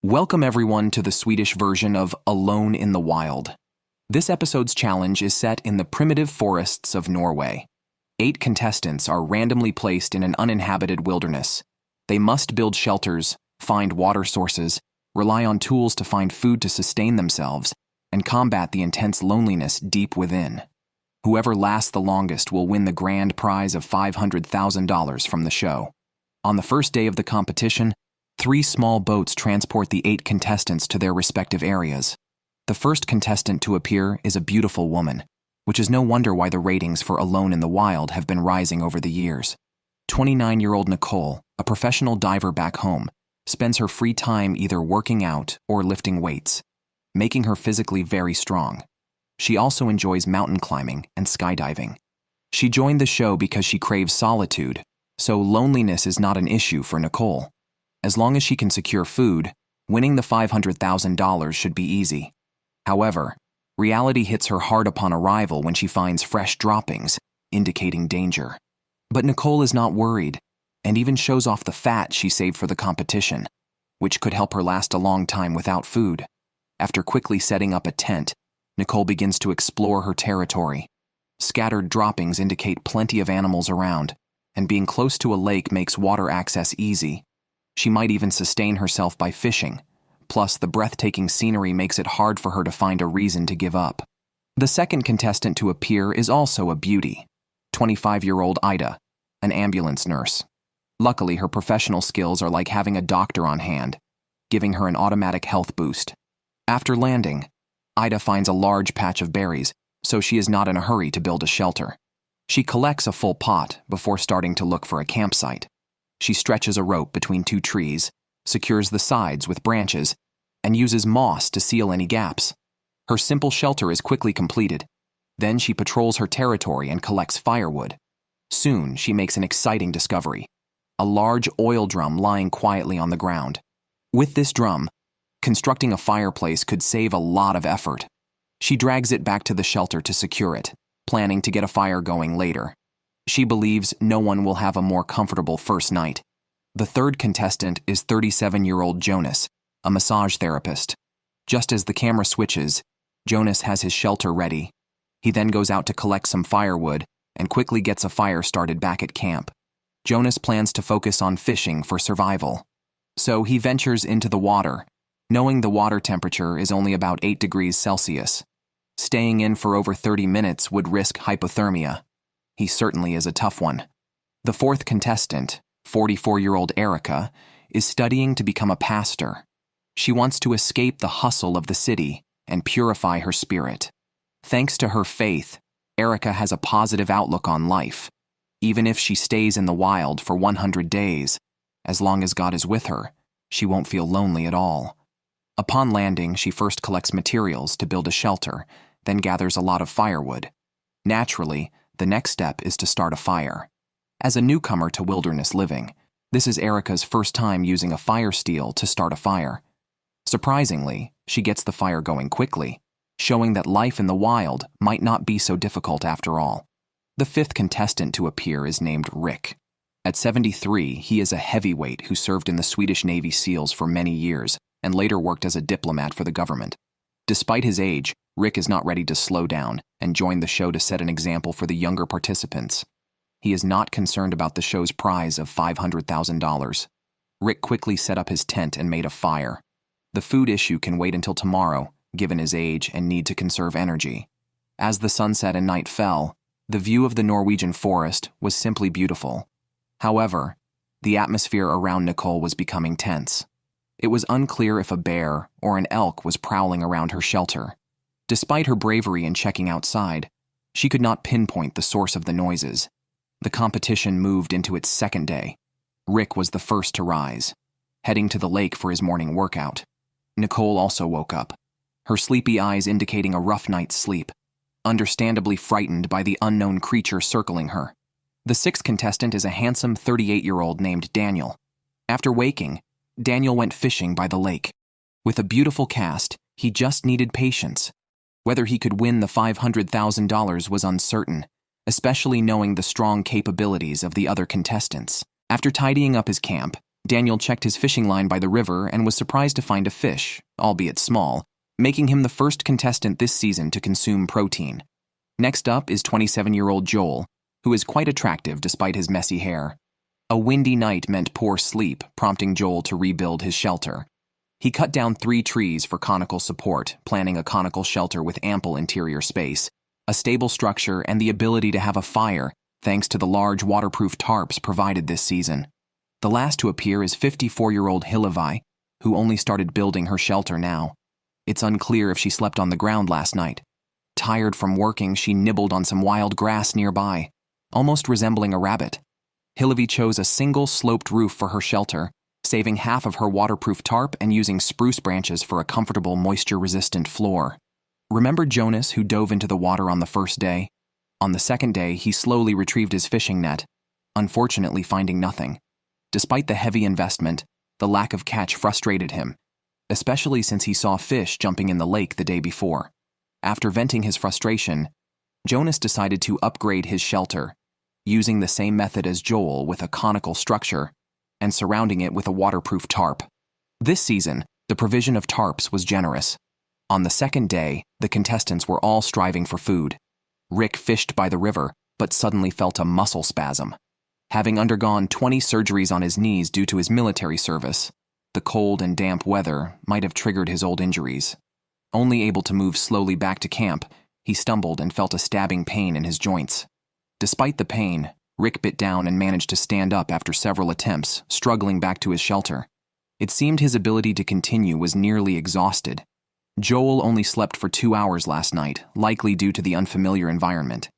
Welcome everyone to the Swedish version of Alone in the Wild. This episode's challenge is set in the primitive forests of Norway. 8 contestants are randomly placed in an uninhabited wilderness. They must build shelters, find water sources, rely on tools to find food to sustain themselves, and combat the intense loneliness deep within. Whoever lasts the longest will win the grand prize of $500,000 from the show. On the first day of the competition, 3 small boats transport the 8 contestants to their respective areas. The first contestant to appear is a beautiful woman, which is no wonder why the ratings for Alone in the Wild have been rising over the years. 29-year-old Nicole, a professional diver back home, spends her free time either working out or lifting weights, making her physically very strong. She also enjoys mountain climbing and skydiving. She joined the show because she craves solitude, so loneliness is not an issue for Nicole. As long as she can secure food, winning the $500,000 should be easy. However, reality hits her hard upon arrival when she finds fresh droppings, indicating danger. But Nicole is not worried, and even shows off the fat she saved for the competition, which could help her last a long time without food. After quickly setting up a tent, Nicole begins to explore her territory. Scattered droppings indicate plenty of animals around, and being close to a lake makes water access easy. She might even sustain herself by fishing, plus the breathtaking scenery makes it hard for her to find a reason to give up. The second contestant to appear is also a beauty, 25-year-old Ida, an ambulance nurse. Luckily, her professional skills are like having a doctor on hand, giving her an automatic health boost. After landing, Ida finds a large patch of berries, so she is not in a hurry to build a shelter. She collects a full pot before starting to look for a campsite. She stretches a rope between 2 trees, secures the sides with branches, and uses moss to seal any gaps. Her simple shelter is quickly completed. Then she patrols her territory and collects firewood. Soon, she makes an exciting discovery: a large oil drum lying quietly on the ground. With this drum, constructing a fireplace could save a lot of effort. She drags it back to the shelter to secure it, planning to get a fire going later. She believes no one will have a more comfortable first night. The third contestant is 37-year-old Jonas, a massage therapist. Just as the camera switches, Jonas has his shelter ready. He then goes out to collect some firewood and quickly gets a fire started back at camp. Jonas plans to focus on fishing for survival. So he ventures into the water, knowing the water temperature is only about 8 degrees Celsius. Staying in for over 30 minutes would risk hypothermia. He certainly is a tough one. The fourth contestant, 44-year-old Erica, is studying to become a pastor. She wants to escape the hustle of the city and purify her spirit. Thanks to her faith, Erica has a positive outlook on life. Even if she stays in the wild for 100 days, as long as God is with her, she won't feel lonely at all. Upon landing, she first collects materials to build a shelter, then gathers a lot of firewood. Naturally, the next step is to start a fire. As a newcomer to wilderness living, this is Erica's first time using a fire steel to start a fire. Surprisingly, she gets the fire going quickly, showing that life in the wild might not be so difficult after all. The fifth contestant to appear is named Rick. At 73, he is a heavyweight who served in the Swedish Navy SEALs for many years and later worked as a diplomat for the government. Despite his age, Rick is not ready to slow down and joined the show to set an example for the younger participants. He is not concerned about the show's prize of $500,000. Rick quickly set up his tent and made a fire. The food issue can wait until tomorrow, given his age and need to conserve energy. As the sunset and night fell, the view of the Norwegian forest was simply beautiful. However, the atmosphere around Nicole was becoming tense. It was unclear if a bear or an elk was prowling around her shelter. Despite her bravery in checking outside, she could not pinpoint the source of the noises. The competition moved into its second day. Rick was the first to rise, heading to the lake for his morning workout. Nicole also woke up, her sleepy eyes indicating a rough night's sleep, understandably frightened by the unknown creature circling her. The sixth contestant is a handsome 38-year-old named Daniel. After waking, Daniel went fishing by the lake. With a beautiful cast, he just needed patience. Whether he could win the $500,000 was uncertain, especially knowing the strong capabilities of the other contestants. After tidying up his camp, Daniel checked his fishing line by the river and was surprised to find a fish, albeit small, making him the first contestant this season to consume protein. Next up is 27-year-old Joel, who is quite attractive despite his messy hair. A windy night meant poor sleep, prompting Joel to rebuild his shelter. He cut down 3 trees for conical support, planning a conical shelter with ample interior space, a stable structure, and the ability to have a fire, thanks to the large waterproof tarps provided this season. The last to appear is 54-year-old Hillevi, who only started building her shelter now. It's unclear if she slept on the ground last night. Tired from working, she nibbled on some wild grass nearby, almost resembling a rabbit. Hillevi chose a single sloped roof for her shelter, saving half of her waterproof tarp and using spruce branches for a comfortable moisture-resistant floor. Remember Jonas, who dove into the water on the first day? On the second day, he slowly retrieved his fishing net, unfortunately finding nothing. Despite the heavy investment, the lack of catch frustrated him, especially since he saw fish jumping in the lake the day before. After venting his frustration, Jonas decided to upgrade his shelter, using the same method as Joel with a conical structure and surrounding it with a waterproof tarp. This season, the provision of tarps was generous. On the second day, the contestants were all striving for food. Rick fished by the river, but suddenly felt a muscle spasm. Having undergone 20 surgeries on his knees due to his military service, the cold and damp weather might have triggered his old injuries. Only able to move slowly back to camp, he stumbled and felt a stabbing pain in his joints. Despite the pain, Rick bit down and managed to stand up after several attempts, struggling back to his shelter. It seemed his ability to continue was nearly exhausted. Joel only slept for 2 hours last night, likely due to the unfamiliar environment.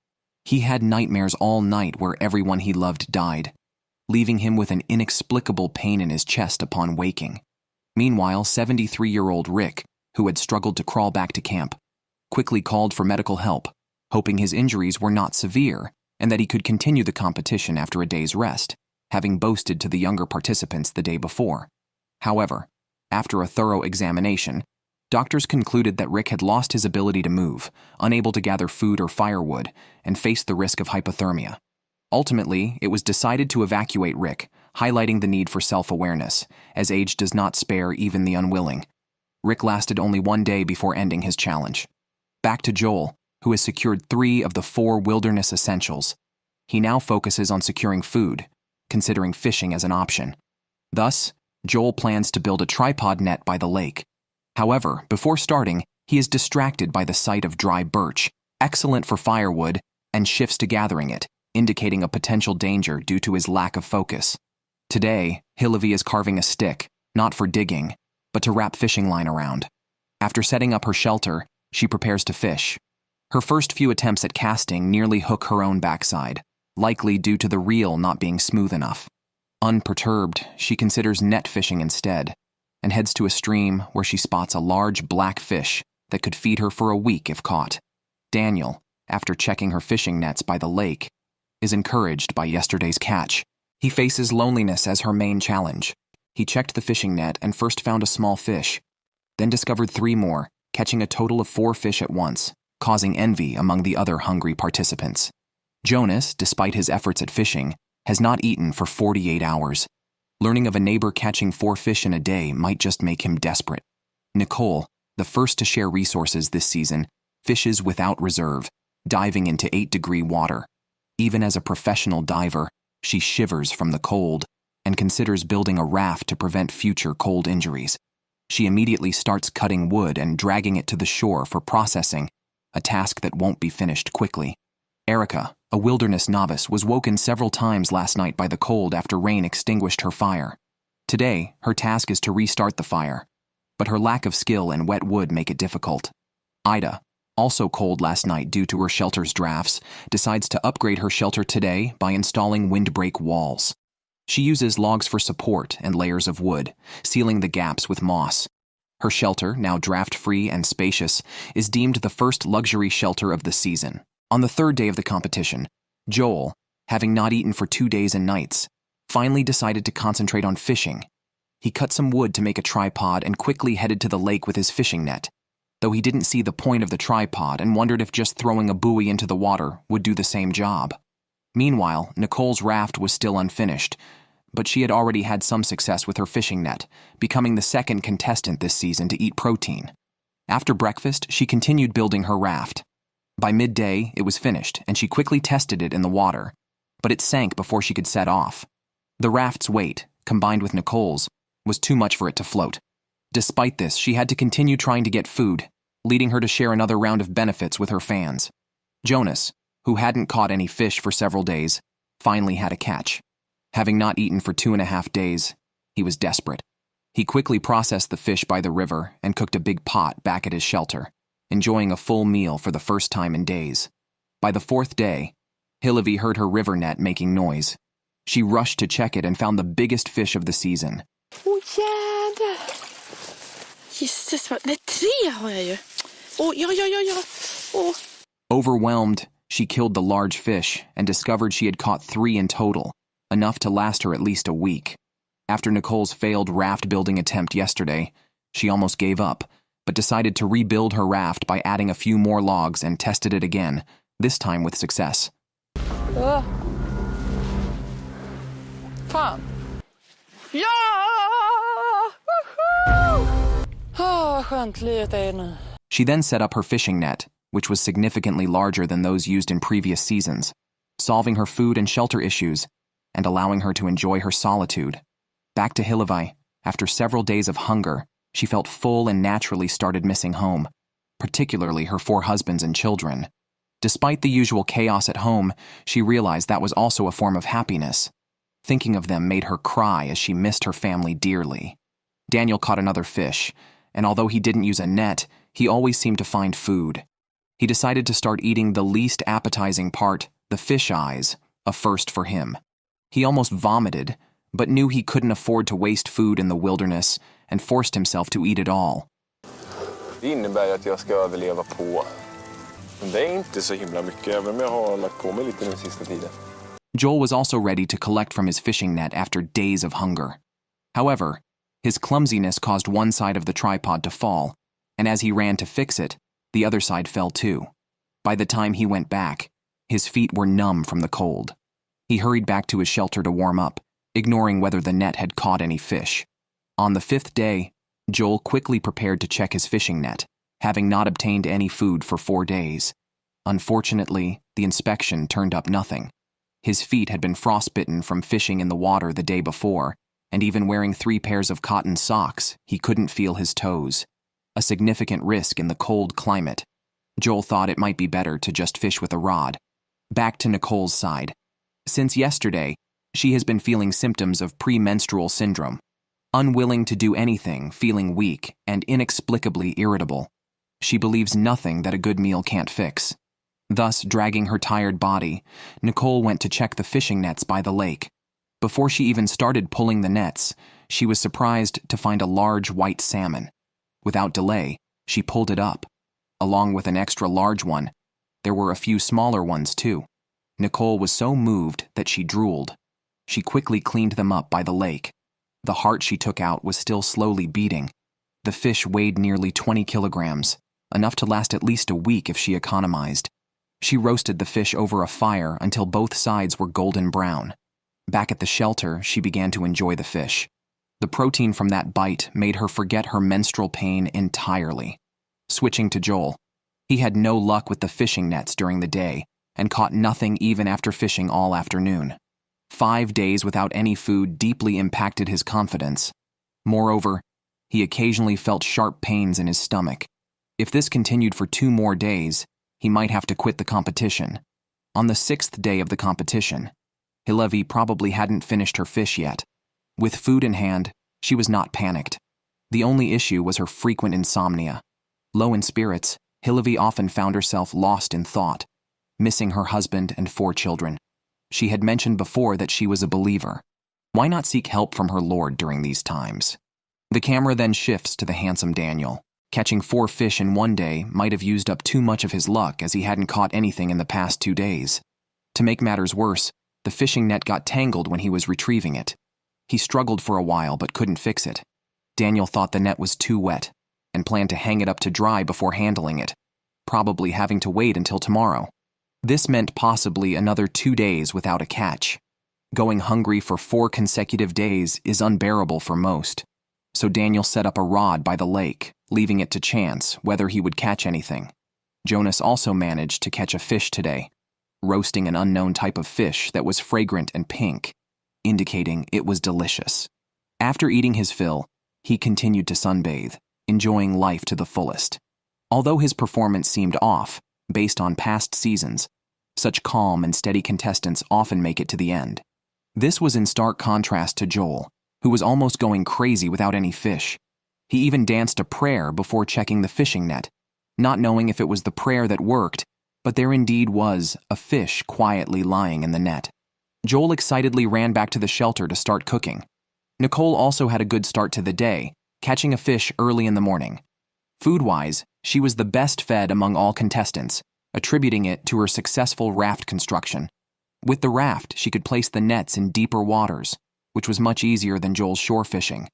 He had nightmares all night where everyone he loved died, leaving him with an inexplicable pain in his chest upon waking. Meanwhile, 73-year-old Rick, who had struggled to crawl back to camp, quickly called for medical help, hoping his injuries were not severe and that he could continue the competition after a day's rest, having boasted to the younger participants the day before. However, after a thorough examination, doctors concluded that Rick had lost his ability to move, unable to gather food or firewood, and faced the risk of hypothermia. Ultimately, it was decided to evacuate Rick, highlighting the need for self-awareness, as age does not spare even the unwilling. Rick lasted only 1 day before ending his challenge. Back to Joel, who has secured 3 of the 4 wilderness essentials. He now focuses on securing food, considering fishing as an option. Thus, Joel plans to build a tripod net by the lake. However, before starting, he is distracted by the sight of dry birch, excellent for firewood, and shifts to gathering it, indicating a potential danger due to his lack of focus. Today, Hillevi is carving a stick, not for digging, but to wrap fishing line around. After setting up her shelter, she prepares to fish. Her first few attempts at casting nearly hook her own backside, likely due to the reel not being smooth enough. Unperturbed, she considers net fishing instead, and heads to a stream where she spots a large black fish that could feed her for a week if caught. Daniel, after checking her fishing nets by the lake, is encouraged by yesterday's catch. He faces loneliness as her main challenge. He checked the fishing net and first found a small fish, then discovered 3 more, catching a total of 4 fish at once, causing envy among the other hungry participants. Jonas, despite his efforts at fishing, has not eaten for 48 hours. Learning of a neighbor catching 4 fish in a day might just make him desperate. Nicole, the first to share resources this season, fishes without reserve, diving into 8-degree water. Even as a professional diver, she shivers from the cold and considers building a raft to prevent future cold injuries. She immediately starts cutting wood and dragging it to the shore for processing, a task that won't be finished quickly. Erica, a wilderness novice, was woken several times last night by the cold after rain extinguished her fire. Today, her task is to restart the fire, but her lack of skill and wet wood make it difficult. Ida, also cold last night due to her shelter's drafts, decides to upgrade her shelter today by installing windbreak walls. She uses logs for support and layers of wood, sealing the gaps with moss. Her shelter, now draft-free and spacious, is deemed the first luxury shelter of the season. On the 3rd day of the competition, Joel, having not eaten for 2 days and nights, finally decided to concentrate on fishing. He cut some wood to make a tripod and quickly headed to the lake with his fishing net, though he didn't see the point of the tripod and wondered if just throwing a buoy into the water would do the same job. Meanwhile, Nicole's raft was still unfinished, but she had already had some success with her fishing net, becoming the second contestant this season to eat protein. After breakfast, she continued building her raft. By midday, it was finished, and she quickly tested it in the water, but it sank before she could set off. The raft's weight, combined with Nicole's, was too much for it to float. Despite this, she had to continue trying to get food, leading her to share another round of benefits with her fans. Jonas, who hadn't caught any fish for several days, finally had a catch. Having not eaten for 2.5 days, he was desperate. He quickly processed the fish by the river and cooked a big pot back at his shelter, enjoying a full meal for the first time in days. By the 4th day, Hillevi heard her river net making noise. She rushed to check it and found the biggest fish of the season. Åh, jädrar! Gisses, nej, 3 har jag ju. Ja. Overwhelmed, she killed the large fish and discovered she had caught 3 in total, enough to last her at least a week. After Nicole's failed raft-building attempt yesterday, she almost gave up, but decided to rebuild her raft by adding a few more logs and tested it again, this time with success. Fan. Ja! Woho! Vad skönt livet är nu. She then set up her fishing net, which was significantly larger than those used in previous seasons, solving her food and shelter issues and allowing her to enjoy her solitude. Back to Hillevi, after several days of hunger, she felt full and naturally started missing home, particularly her 4 husbands and children. Despite the usual chaos at home, she realized that was also a form of happiness. Thinking of them made her cry as she missed her family dearly. Daniel caught another fish, and although he didn't use a net, he always seemed to find food. He decided to start eating the least appetizing part, the fish eyes, a first for him. He almost vomited, but knew he couldn't afford to waste food in the wilderness and forced himself to eat it all. Det innebär att jag ska överleva på. Men det är inte så himla mycket, även om jag har lagt på mig lite den sista tiden. Joel was also ready to collect from his fishing net after days of hunger. However, his clumsiness caused one side of the tripod to fall, and as he ran to fix it, the other side fell too. By the time he went back, his feet were numb from the cold. He hurried back to his shelter to warm up, ignoring whether the net had caught any fish. On the 5th day, Joel quickly prepared to check his fishing net, having not obtained any food for 4 days. Unfortunately, the inspection turned up nothing. His feet had been frostbitten from fishing in the water the day before, and even wearing 3 pairs of cotton socks, he couldn't feel his toes. A significant risk in the cold climate. Joel thought it might be better to just fish with a rod. Back to Nicole's side. Since yesterday, she has been feeling symptoms of premenstrual syndrome. Unwilling to do anything, feeling weak, and inexplicably irritable. She believes nothing that a good meal can't fix. Thus, dragging her tired body, Nicole went to check the fishing nets by the lake. Before she even started pulling the nets, she was surprised to find a large white salmon. Without delay, she pulled it up. Along with an extra large one, there were a few smaller ones too. Nicole was so moved that she drooled. She quickly cleaned them up by the lake. The heart she took out was still slowly beating. The fish weighed nearly 20 kilograms, enough to last at least a week if she economized. She roasted the fish over a fire until both sides were golden brown. Back at the shelter, she began to enjoy the fish. The protein from that bite made her forget her menstrual pain entirely. Switching to Joel, he had no luck with the fishing nets during the day and caught nothing even after fishing all afternoon. 5 days without any food deeply impacted his confidence. Moreover, he occasionally felt sharp pains in his stomach. If this continued for 2 more days, he might have to quit the competition. On the 6th day of the competition, Hillevi probably hadn't finished her fish yet. With food in hand, she was not panicked. The only issue was her frequent insomnia. Low in spirits, Hillevi often found herself lost in thought, missing her husband and 4 children. She had mentioned before that she was a believer. Why not seek help from her Lord during these times? The camera then shifts to the handsome Daniel. Catching 4 fish in one day might have used up too much of his luck as he hadn't caught anything in the past 2 days. To make matters worse, the fishing net got tangled when he was retrieving it. He struggled for a while but couldn't fix it. Daniel thought the net was too wet and planned to hang it up to dry before handling it, probably having to wait until tomorrow. This meant possibly another 2 days without a catch. Going hungry for 4 consecutive days is unbearable for most, so Daniel set up a rod by the lake, leaving it to chance whether he would catch anything. Jonas also managed to catch a fish today, roasting an unknown type of fish that was fragrant and pink, indicating it was delicious. After eating his fill, he continued to sunbathe, enjoying life to the fullest. Although his performance seemed off, based on past seasons, such calm and steady contestants often make it to the end. This was in stark contrast to Joel, who was almost going crazy without any fish. He even danced a prayer before checking the fishing net, not knowing if it was the prayer that worked, but there indeed was a fish quietly lying in the net. Joel excitedly ran back to the shelter to start cooking. Nicole also had a good start to the day, catching a fish early in the morning. Food-wise, she was the best fed among all contestants, attributing it to her successful raft construction. With the raft, she could place the nets in deeper waters, which was much easier than Joel's shore fishing.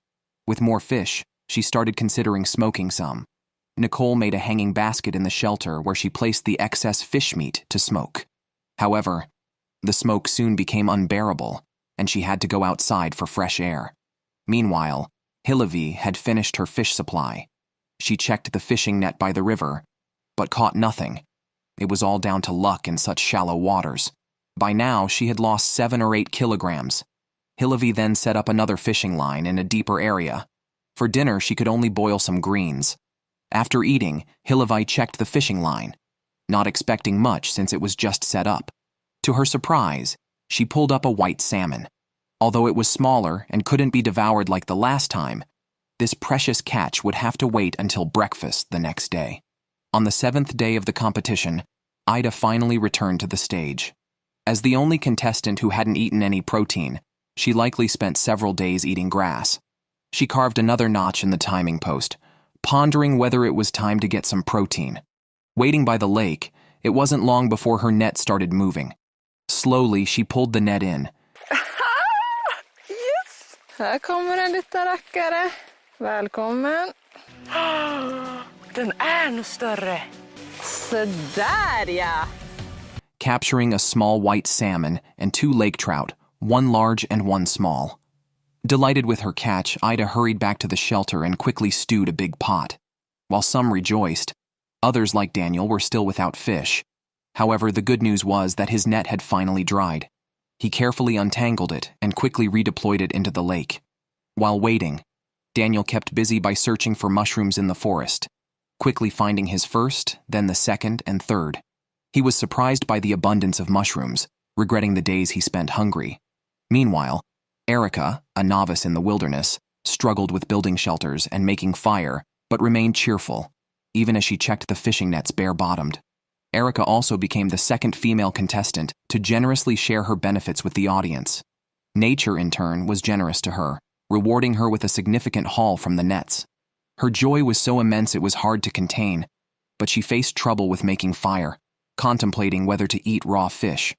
With more fish, she started considering smoking some. Nicole made a hanging basket in the shelter where she placed the excess fish meat to smoke. However, the smoke soon became unbearable, and she had to go outside for fresh air. Meanwhile, Hillevi had finished her fish supply. She checked the fishing net by the river, but caught nothing. It was all down to luck in such shallow waters. By now, she had lost 7 or 8 kilograms. Hillevi then set up another fishing line in a deeper area. For dinner, she could only boil some greens. After eating, Hillevi checked the fishing line, not expecting much since it was just set up. To her surprise, she pulled up a white salmon. Although it was smaller and couldn't be devoured like the last time, this precious catch would have to wait until breakfast the next day. On the 7th day of the competition, Ida finally returned to the stage. As the only contestant who hadn't eaten any protein, she likely spent several days eating grass. She carved another notch in the timing post, pondering whether it was time to get some protein. Waiting by the lake, it wasn't long before her net started moving. Slowly, she pulled the net in. Yes! Här kommer en liten rackare. Välkommen. Den nog större. Så där ja! Capturing a small white salmon and 2 lake trout, 1 large and 1 small. Delighted with her catch, Ida hurried back to the shelter and quickly stewed a big pot. While some rejoiced, others like Daniel were still without fish. However, the good news was that his net had finally dried. He carefully untangled it and quickly redeployed it into the lake. While waiting, Daniel kept busy by searching for mushrooms in the forest, quickly finding his first, then the second and third. He was surprised by the abundance of mushrooms, regretting the days he spent hungry. Meanwhile, Erica, a novice in the wilderness, struggled with building shelters and making fire, but remained cheerful, even as she checked the fishing nets bare-bottomed. Erica also became the second female contestant to generously share her benefits with the audience. Nature, in turn, was generous to her, rewarding her with a significant haul from the nets. Her joy was so immense it was hard to contain, but she faced trouble with making fire, contemplating whether to eat raw fish.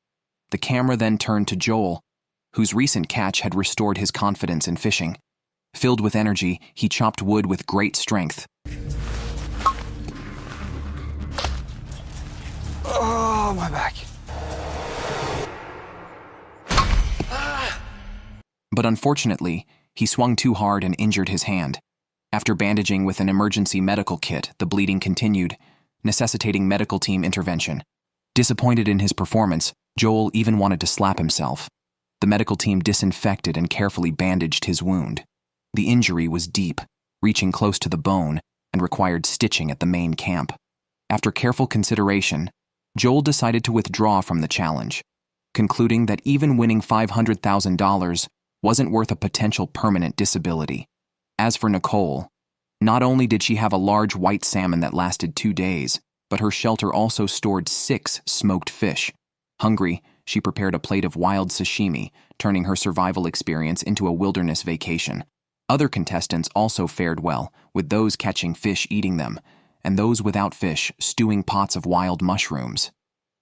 The camera then turned to Joel, whose recent catch had restored his confidence in fishing. Filled with energy, he chopped wood with great strength. Oh, my back. But unfortunately, he swung too hard and injured his hand. After bandaging with an emergency medical kit, the bleeding continued, necessitating medical team intervention. Disappointed in his performance, Joel even wanted to slap himself. The medical team disinfected and carefully bandaged his wound. The injury was deep, reaching close to the bone, and required stitching at the main camp. After careful consideration, Joel decided to withdraw from the challenge, concluding that even winning $500,000 wasn't worth a potential permanent disability. As for Nicole, not only did she have a large white salmon that lasted 2 days, but her shelter also stored 6 smoked fish. Hungry, she prepared a plate of wild sashimi, turning her survival experience into a wilderness vacation. Other contestants also fared well, with those catching fish eating them, and those without fish stewing pots of wild mushrooms.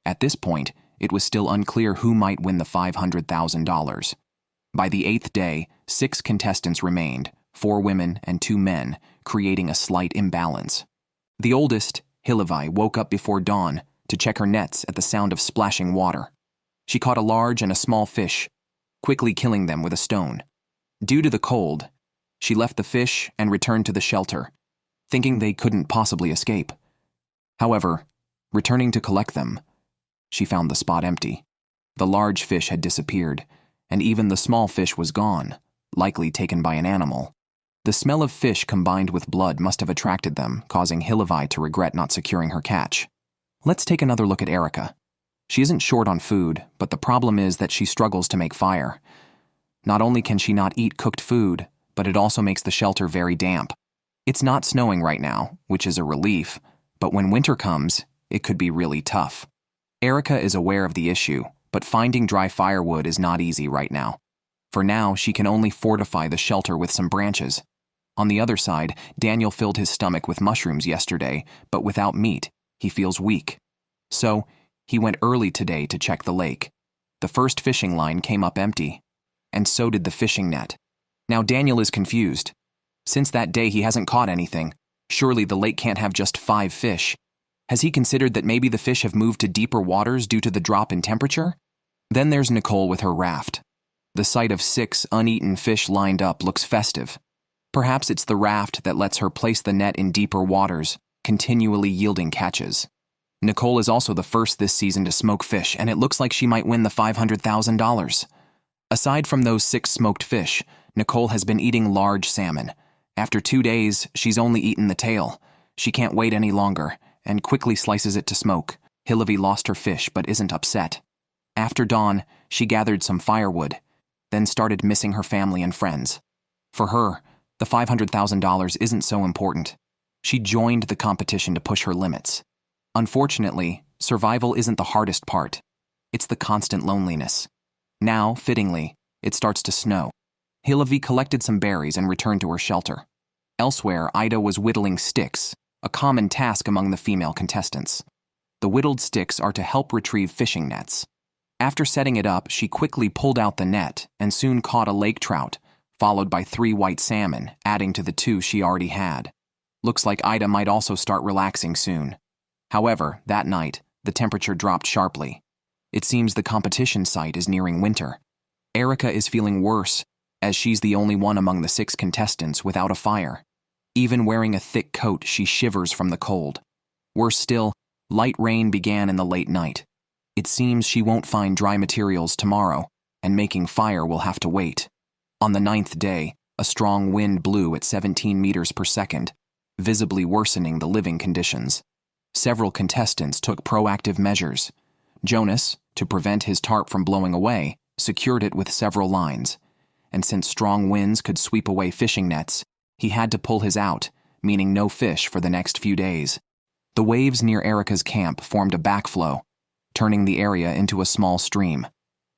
At this point, it was still unclear who might win the $500,000. By the 8th day, 6 contestants remained, 4 women and 2 men, creating a slight imbalance. The oldest, Hillevi, woke up before dawn to check her nets at the sound of splashing water. She caught a large and a small fish, quickly killing them with a stone. Due to the cold, she left the fish and returned to the shelter, thinking they couldn't possibly escape. However, returning to collect them, she found the spot empty. The large fish had disappeared, and even the small fish was gone, likely taken by an animal. The smell of fish combined with blood must have attracted them, causing Hillevi to regret not securing her catch. Let's take another look at Erica. She isn't short on food, but the problem is that she struggles to make fire. Not only can she not eat cooked food, but it also makes the shelter very damp. It's not snowing right now, which is a relief, but when winter comes, it could be really tough. Erica is aware of the issue, but finding dry firewood is not easy right now. For now, she can only fortify the shelter with some branches. On the other side, Daniel filled his stomach with mushrooms yesterday, but without meat, he feels weak. So, he went early today to check the lake. The first fishing line came up empty, and so did the fishing net. Now Daniel is confused. Since that day he hasn't caught anything. Surely the lake can't have just 5 fish. Has he considered that maybe the fish have moved to deeper waters due to the drop in temperature? Then there's Nicole with her raft. The sight of 6 uneaten fish lined up looks festive. Perhaps it's the raft that lets her place the net in deeper waters, continually yielding catches. Nicole is also the first this season to smoke fish, and it looks like she might win the $500,000. Aside from those 6 smoked fish, Nicole has been eating large salmon. After 2 days, she's only eaten the tail. She can't wait any longer, and quickly slices it to smoke. Hillevi lost her fish but isn't upset. After dawn, she gathered some firewood, then started missing her family and friends. For her, the $500,000 isn't so important. She joined the competition to push her limits. Unfortunately, survival isn't the hardest part. It's the constant loneliness. Now, fittingly, it starts to snow. Hillevi collected some berries and returned to her shelter. Elsewhere, Ida was whittling sticks, a common task among the female contestants. The whittled sticks are to help retrieve fishing nets. After setting it up, she quickly pulled out the net and soon caught a lake trout, followed by 3 white salmon, adding to the 2 she already had. Looks like Ida might also start relaxing soon. However, that night, the temperature dropped sharply. It seems the competition site is nearing winter. Erica is feeling worse, as she's the only one among the 6 contestants without a fire. Even wearing a thick coat, she shivers from the cold. Worse still, light rain began in the late night. It seems she won't find dry materials tomorrow, and making fire will have to wait. On the 9th day, a strong wind blew at 17 meters per second, visibly worsening the living conditions. Several contestants took proactive measures. Jonas, to prevent his tarp from blowing away, secured it with several lines. And since strong winds could sweep away fishing nets, he had to pull his out, meaning no fish for the next few days. The waves near Erica's camp formed a backflow, turning the area into a small stream.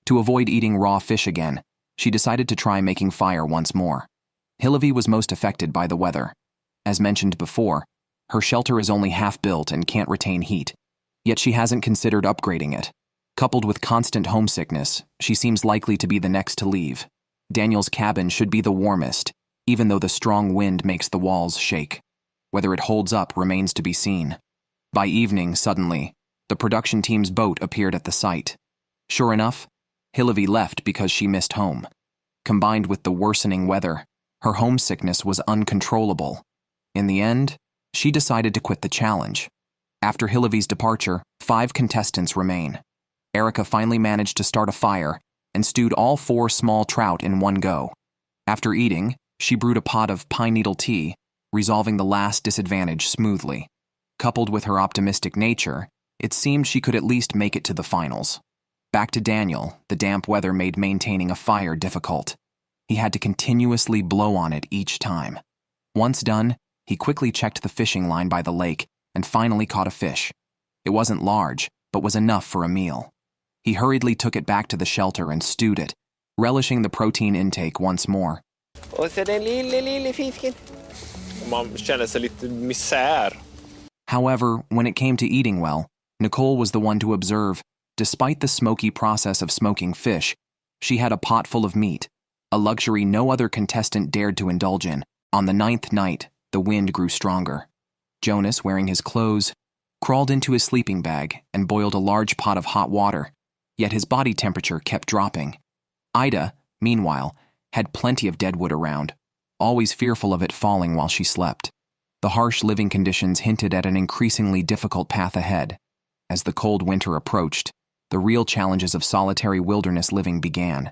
To avoid eating raw fish again, she decided to try making fire once more. Hillevi was most affected by the weather. As mentioned before, her shelter is only half built and can't retain heat, yet she hasn't considered upgrading it. Coupled with constant homesickness, she seems likely to be the next to leave. Daniel's cabin should be the warmest, even though the strong wind makes the walls shake. Whether it holds up remains to be seen. By evening, suddenly, the production team's boat appeared at the site. Sure enough, Hillevi left because she missed home. Combined with the worsening weather, her homesickness was uncontrollable. In the end, she decided to quit the challenge. After Hillevi's departure, 5 contestants remain. Erica finally managed to start a fire and stewed all 4 small trout in one go. After eating, she brewed a pot of pine needle tea, resolving the last disadvantage smoothly. Coupled with her optimistic nature, it seemed she could at least make it to the finals. Back to Daniel, the damp weather made maintaining a fire difficult. He had to continuously blow on it each time. Once done, he quickly checked the fishing line by the lake and finally caught a fish. It wasn't large, but was enough for a meal. He hurriedly took it back to the shelter and stewed it, relishing the protein intake once more. Och så den lille fisken. Man känner sig lite misär. However, when it came to eating well, Nicole was the one to observe, despite the smoky process of smoking fish, she had a pot full of meat, a luxury no other contestant dared to indulge in. On the 9th night, the wind grew stronger. Jonas, wearing his clothes, crawled into his sleeping bag and boiled a large pot of hot water, yet his body temperature kept dropping. Ida, meanwhile, had plenty of deadwood around, always fearful of it falling while she slept. The harsh living conditions hinted at an increasingly difficult path ahead. As the cold winter approached, the real challenges of solitary wilderness living began.